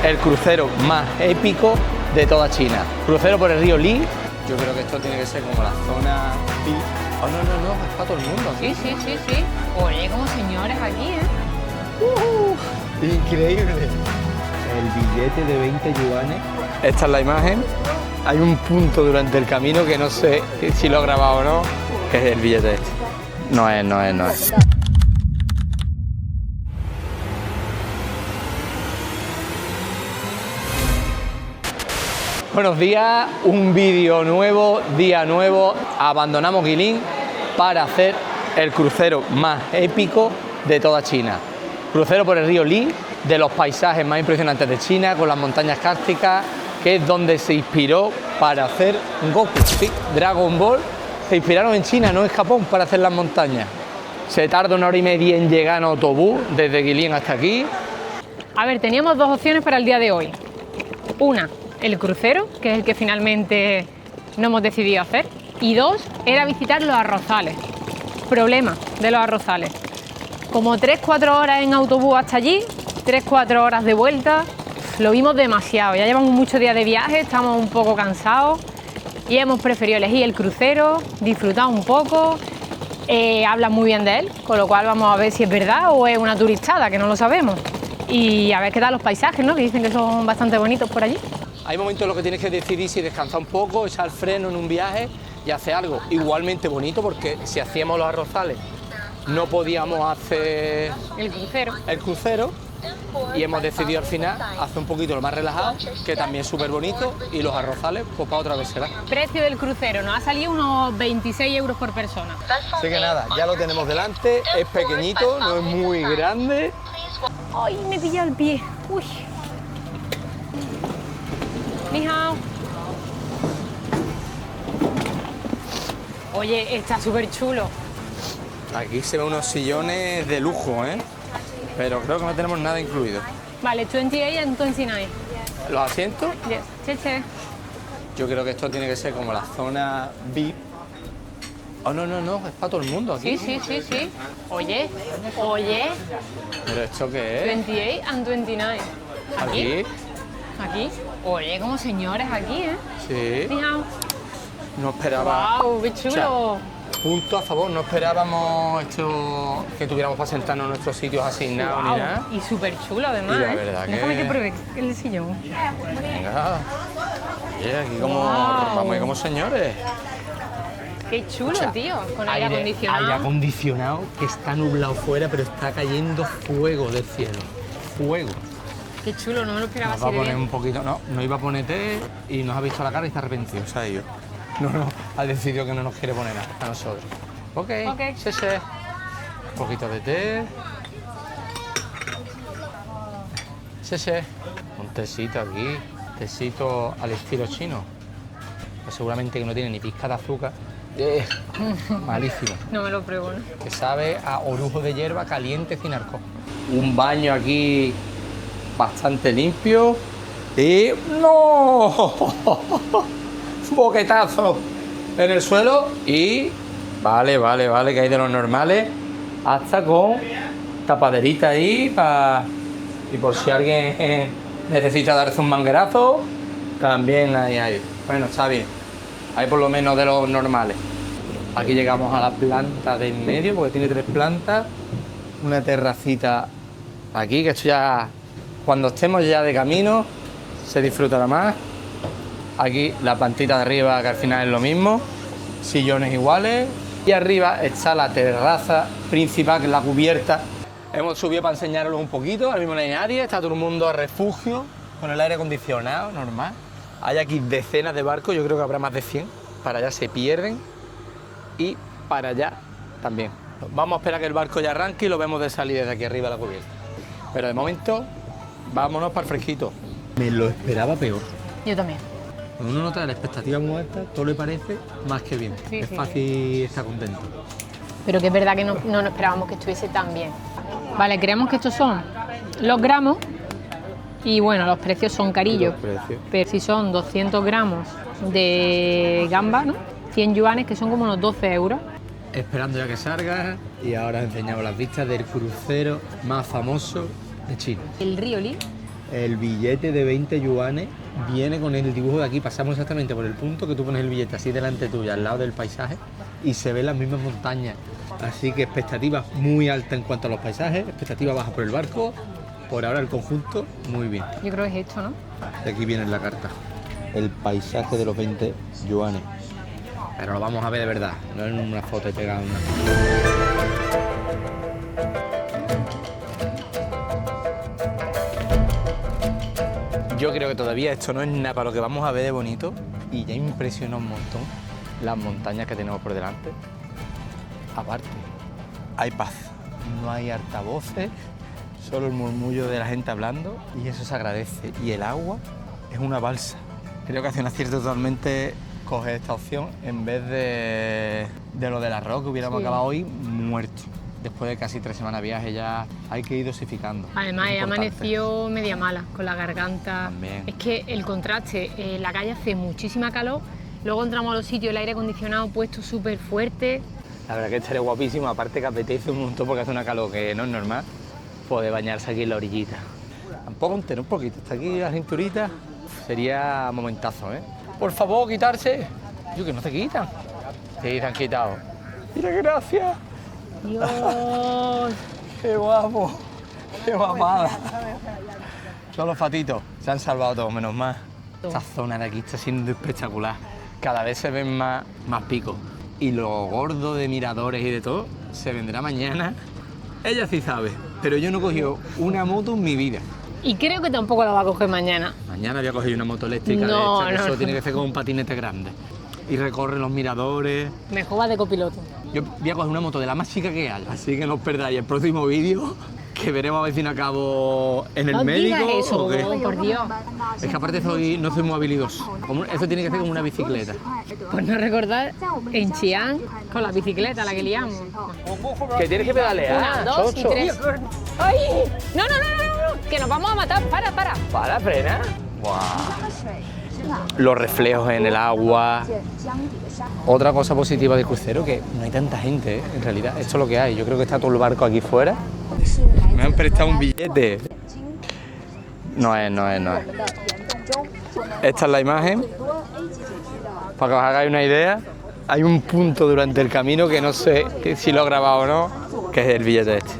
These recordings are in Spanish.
el crucero más épico de toda China. Crucero por el río Li. Yo creo que esto tiene que ser como la zona... Oh, no, es para todo el mundo aquí. Sí. Oye, como señores aquí, Increíble. El billete de 20 yuanes. Esta es la imagen. Hay un punto durante el camino que no sé si lo he grabado o no, que es el billete este. No es. Buenos días, un vídeo nuevo, día nuevo. Abandonamos Guilin para hacer el crucero más épico de toda China. Crucero por el río Li, de los paisajes más impresionantes de China, con las montañas cársticas, que es donde se inspiró para hacer Goku. Sí, Dragon Ball se inspiraron en China, no en Japón, para hacer las montañas. Se tarda 1 hora y media en llegar en autobús desde Guilin hasta aquí. A ver, teníamos dos opciones para el día de hoy. Una, el crucero, que es el que finalmente no hemos decidido hacer. Y dos, era visitar los arrozales. Problema de los arrozales. Como 3-4 horas en autobús hasta allí, 3-4 horas de vuelta. Lo vimos demasiado. Ya llevamos muchos días de viaje, estamos un poco cansados y hemos preferido elegir el crucero, disfrutar un poco. Hablan muy bien de él, con lo cual vamos a ver si es verdad o es una turistada, que no lo sabemos. Y a ver qué tal los paisajes, ¿no? Que dicen que son bastante bonitos por allí. Hay momentos en los que tienes que decidir si descansar un poco, echar freno en un viaje y hacer algo igualmente bonito, porque si hacíamos los arrozales no podíamos hacer el crucero y hemos decidido al final hacer un poquito lo más relajado, que también es súper bonito, y los arrozales pues para otra vez será. Precio del crucero nos ha salido unos 26 euros por persona. Así que nada, ya lo tenemos delante, es pequeñito, no es muy grande. ¡Ay, me pilla el pie! ¡Uy! Ni hao. Oye, está súper chulo. Aquí se ven unos sillones de lujo, pero creo que no tenemos nada incluido. Vale, 28 and 29. ¿Los asientos? Yes, che. Yo creo que esto tiene que ser como la zona VIP. Oh, no, es para todo el mundo aquí. Sí. Oye. ¿Pero esto qué es? 28 and 29. Aquí. Oye, como señores aquí, Sí. Ni hao. No esperaba. ¡Wow! ¡Qué chulo! O sea, punto a favor, no esperábamos esto, que tuviéramos para sentarnos en nuestros sitios asignados ni nada. Y súper chulo además. Y la verdad Déjame que pruebe el sillón. Venga. Oye, aquí como vamos ahí como señores. Qué chulo, O sea, tío. Con aire acondicionado. Aire acondicionado, que está nublado fuera, pero está cayendo fuego del cielo. Fuego. Qué chulo, no me lo esperaba Nos así va a de poner bien. un poquito, no iba a poner té y nos ha visto la cara y está arrepentido, o sea, ellos. No, ha decidido que no nos quiere poner nada a nosotros. Ok. Sí. Un poquito de té. Sí. Un tecito aquí, tecito al estilo chino. Pues seguramente que no tiene ni pizca de azúcar. Malísimo. No me lo pruebo, ¿no? Que sabe a orujo de hierba caliente sin alcohol. Un baño aquí bastante limpio y ¡no! Boquetazo en el suelo y vale, que hay de los normales, hasta con tapaderita ahí y por si alguien necesita darse un manguerazo, también hay. Bueno, está bien, hay por lo menos de los normales. Aquí llegamos a la planta de en medio, porque tiene 3 plantas, una terracita aquí, que esto ya, cuando estemos ya de camino, se disfrutará más. Aquí la plantita de arriba, que al final es lo mismo, sillones iguales. Y arriba está la terraza principal, que es la cubierta. Hemos subido para enseñaros un poquito, ahora mismo no hay nadie, está todo el mundo a refugio, con el aire acondicionado, normal. Hay aquí decenas de barcos, yo creo que habrá más de 100, para allá se pierden y para allá también. Vamos a esperar que el barco ya arranque y lo vemos de salir desde aquí arriba de la cubierta. Pero de momento, vámonos para el fresquito. Me lo esperaba peor. Yo también. Cuando uno no trae la expectativa muy alta, todo le parece más que bien. Sí, es sí. fácil estar contento. Pero que es verdad que no nos esperábamos que estuviese tan bien. Vale, creemos que estos son los gramos y bueno, los precios son carillos. Pero si son 200 gramos de gamba, ¿no? 100 yuanes, que son como unos 12 euros. Esperando ya que salga y ahora enseñamos las vistas del crucero más famoso de China. El río Li El billete de 20 yuanes viene con el dibujo de aquí. Pasamos exactamente por el punto que tú pones el billete así delante tuya, al lado del paisaje, y se ven las mismas montañas. Así que expectativas muy altas en cuanto a los paisajes, expectativas bajas por el barco. Por ahora el conjunto, muy bien. Yo creo que es esto, ¿no? De aquí viene la carta. El paisaje de los 20 yuanes. Pero lo vamos a ver de verdad, no en una foto y pegada una. Yo creo que todavía esto no es nada para lo que vamos a ver de bonito y ya impresiona un montón las montañas que tenemos por delante. Aparte, hay paz, no hay altavoces, solo el murmullo de la gente hablando y eso se agradece. Y el agua es una balsa. Creo que hace un acierto totalmente coger esta opción en vez de lo del arroz que hubiéramos acabado hoy muerto. Después de casi 3 semanas de viaje ya hay que ir dosificando. Además, he amanecido media mala, con la garganta. También. Es que el contraste, en la calle hace muchísima calor, luego entramos a los sitios, el aire acondicionado puesto súper fuerte. La verdad que estaré guapísimo, aparte que apetece un montón porque hace una calor que no es normal, poder bañarse aquí en la orillita. Tampoco entero, un poquito, hasta aquí la cinturita, sería momentazo, ¿eh? Por favor, quitarse. Yo que no se quitan. Sí, se han quitado. Mira, gracias. Dios. ¡Qué guapo! ¡Qué guapada! Todos los fatitos se han salvado todos, menos mal. Esta zona de aquí está siendo espectacular. Cada vez se ven más picos. Y lo gordo de miradores y de todo se vendrá mañana. Ella sí sabe, pero yo no he cogido una moto en mi vida. Y creo que tampoco la va a coger mañana. Mañana voy a coger una moto eléctrica No, de esta, que no, eso no. tiene que ser con un patinete grande. Y recorre los miradores. Mejor va de copiloto. Yo voy a coger una moto de la más chica que haya, así que no os perdáis el próximo vídeo, que veremos a ver si no acabo en el No médico digas eso, o qué. por Dios. Es que aparte no soy muy habilidoso. Eso tiene que ser como una bicicleta. Por no recordar en Chiang con la bicicleta, la que liamos. Que tienes que pedalear, 1, 2 y chocho. 3. ¡Ay! No, no, no, no, que nos vamos a matar. Para. Para, frena. Guau. Los reflejos en el agua. Otra cosa positiva del crucero, que no hay tanta gente, ¿eh? En realidad. Esto es lo que hay. Yo creo que está todo el barco aquí fuera. Me han prestado un billete. No es. Esta es la imagen. Para que os hagáis una idea, hay un punto durante el camino que no sé si lo he grabado o no, que es el billete este.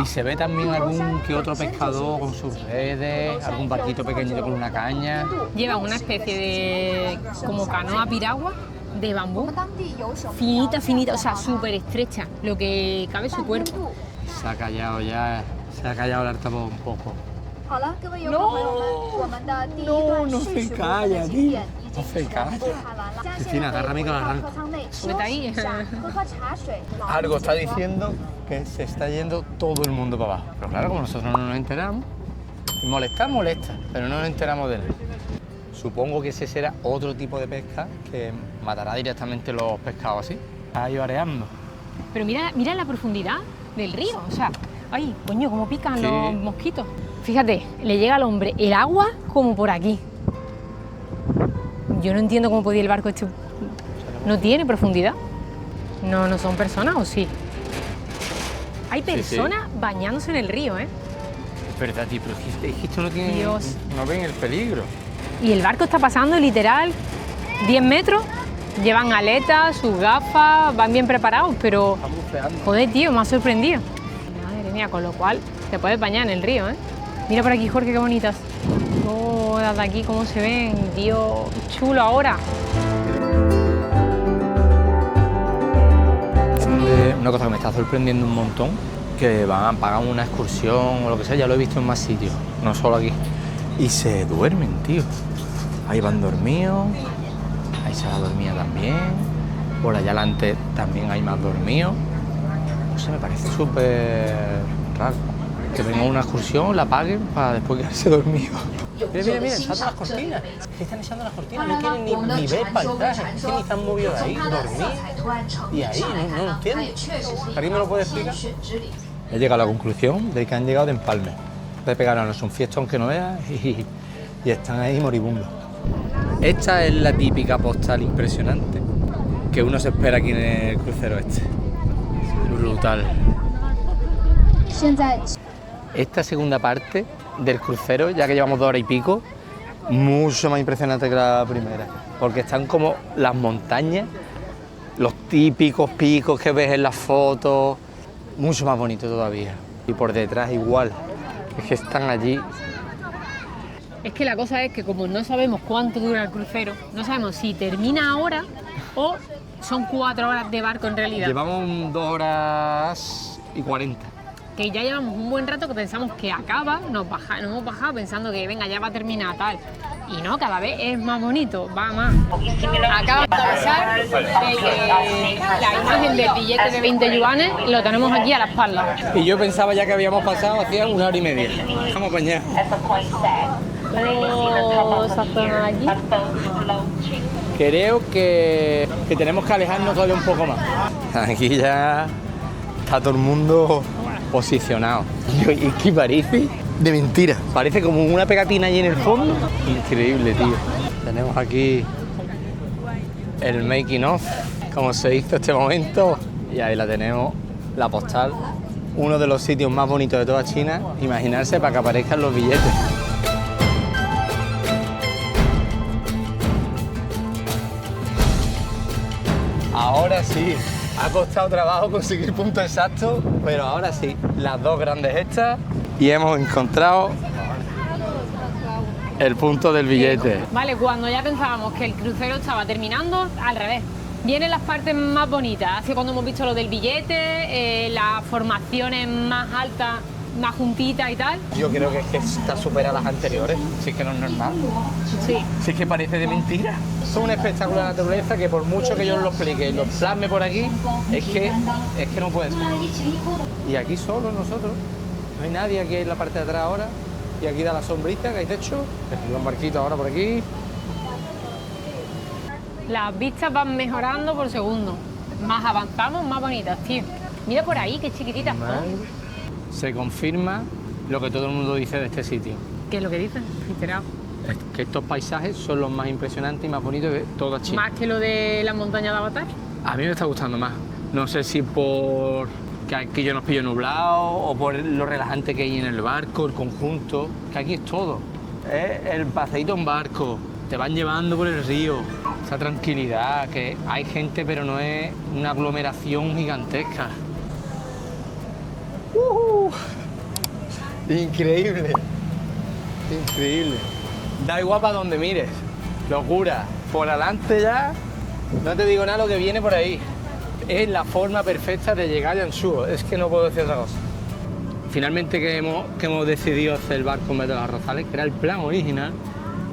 Y se ve también algún que otro pescador con sus redes, algún barquito pequeñito con una caña. Lleva una especie de como canoa piragua de bambú, finita, o sea, súper estrecha, lo que cabe su cuerpo. Se ha callado el altavoz un poco. No se calla, tío. No se calla. Cristina, agárrame que lo arranco. Súbete ahí. Algo está diciendo que se está yendo todo el mundo para abajo. Pero claro, como nosotros no nos enteramos, molesta, pero no nos enteramos de nada. Supongo que ese será otro tipo de pesca que matará directamente los pescados así. Ahí areando. Pero mira la profundidad del río, o sea, ay, coño, cómo pican Sí. los mosquitos. Fíjate, le llega al hombre el agua como por aquí. Yo no entiendo cómo podía el barco este. ¿No tiene profundidad? No son personas, ¿o sí? Hay Sí, sí. personas bañándose en el río, ¿eh? Es verdad, tío, pero es que esto no tiene... Dios. No ven el peligro. Y el barco está pasando literal 10 metros. Llevan aletas, sus gafas, van bien preparados, pero Está buceando. joder, tío, me ha sorprendido. Madre mía, con lo cual te puedes bañar en el río, ¿eh? Mira por aquí, Jorge, qué bonitas. Todas de aquí, cómo se ven. Dios, chulo ahora. Una cosa que me está sorprendiendo un montón, que pagan una excursión o lo que sea, ya lo he visto en más sitios, no solo aquí. Y se duermen, tío. Ahí van dormidos, ahí se va dormida también, por allá adelante también hay más dormidos. No sé, me parece súper raro. Que venga una excursión, la paguen para después quedarse dormidos. Mira, echando las cortinas. ¿Qué están echando las cortinas? No quieren ni ver paisajes, es que ni están movidos de ahí, dormir. Y ahí, no entiendo. ¿Alguien me lo puede explicar? He llegado a la conclusión de que han llegado de empalme. De pegarnos un fiestón que no veas y están ahí moribundos. Esta es la típica postal impresionante que uno se espera aquí en el crucero este. Brutal. Esta segunda parte del crucero, ya que llevamos 2 horas y pico, mucho más impresionante que la primera, porque están como las montañas, los típicos picos que ves en las fotos, mucho más bonito todavía. Y por detrás igual, es que están allí. Es que la cosa es que como no sabemos cuánto dura el crucero, no sabemos si termina ahora o son 4 horas de barco en realidad. Llevamos 2 horas y 40. Que ya llevamos un buen rato que pensamos que acaba, nos hemos bajado pensando que venga, ya va a terminar tal. Y no, cada vez es más bonito, va más. Acaba de pasar de que la imagen del billete de 20 yuanes lo tenemos aquí a la espalda. Y yo pensaba ya que habíamos pasado hacía 1 hora y media. Vamos para allá. Esa zona de aquí. Creo que tenemos que alejarnos todavía un poco más. Aquí ya está todo el mundo posicionado. Y que parece de mentira. Parece como una pegatina allí en el fondo. Increíble, tío. Tenemos aquí el making of, cómo se hizo este momento. Y ahí la tenemos, la postal. Uno de los sitios más bonitos de toda China. Imaginarse para que aparezcan los billetes. Ahora sí, ha costado trabajo conseguir punto exacto, pero ahora sí, las 2 grandes estas y hemos encontrado el punto del billete. Vale, cuando ya pensábamos que el crucero estaba terminando, al revés. Vienen las partes más bonitas, así cuando hemos visto lo del billete, las formaciones más altas, más juntitas y tal. Yo creo que es que está supera las anteriores, si es que no es normal. Sí. Si es que parece de mentira. Es un espectáculo de la naturaleza que por mucho que yo lo explique y lo plasme por aquí, es que no puede ser. Y aquí solo nosotros, no hay nadie aquí en la parte de atrás ahora, y aquí da la sombrita que hay techo, los barquitos ahora por aquí. Las vistas van mejorando por segundo. Más avanzamos, más bonitas, tío. Mira por ahí, qué chiquititas son. Se confirma lo que todo el mundo dice de este sitio. ¿Qué es lo que dicen? Literal. Es que estos paisajes son los más impresionantes y más bonitos de toda China. Más que lo de la montaña de Avatar. A mí me está gustando más. No sé si por que aquí yo nos pillo nublado o por lo relajante que hay en el barco, el conjunto, que aquí es todo. Es el paseíto en barco, te van llevando por el río, esa tranquilidad, que hay gente pero no es una aglomeración gigantesca. Increíble, increíble. Da igual para donde mires, locura. Por adelante ya, no te digo nada lo que viene por ahí. Es la forma perfecta de llegar a Yanshuo, es que no puedo decir otra cosa. Finalmente que hemos decidido hacer el barco en vez de los arrozales, que era el plan original,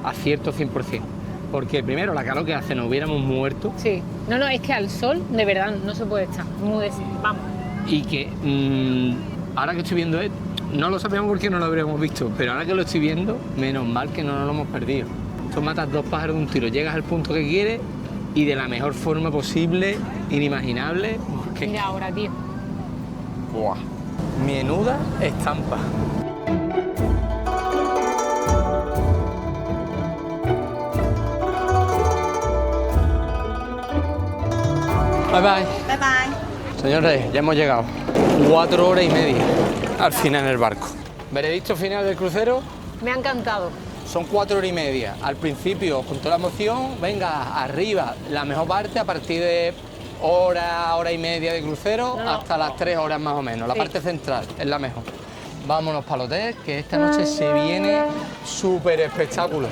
acierto 100%. Porque primero la calor que hace nos hubiéramos muerto. Sí. No, es que al sol de verdad no se puede estar. Vamos. Y que ahora que estoy viendo esto, no lo sabíamos porque no lo habríamos visto, pero ahora que lo estoy viendo, menos mal que no nos lo hemos perdido. Tú matas 2 pájaros de un tiro, llegas al punto que quieres y de la mejor forma posible, inimaginable. Mira ahora, tío. ¡Buah! Menuda estampa. Bye bye. Bye bye. Señores, ya hemos llegado. 4 horas y media al final en el barco. Veredicto final del crucero. Me ha encantado. Son 4 horas y media. Al principio, con toda la emoción, venga, arriba, la mejor parte a partir de hora y media de crucero hasta las 3 horas más o menos. La parte central es la mejor. Vámonos para el hotel, que esta noche se viene súper espectáculo.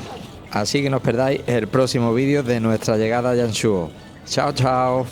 Así que no os perdáis el próximo vídeo de nuestra llegada a Yanshuo. Chao, chao.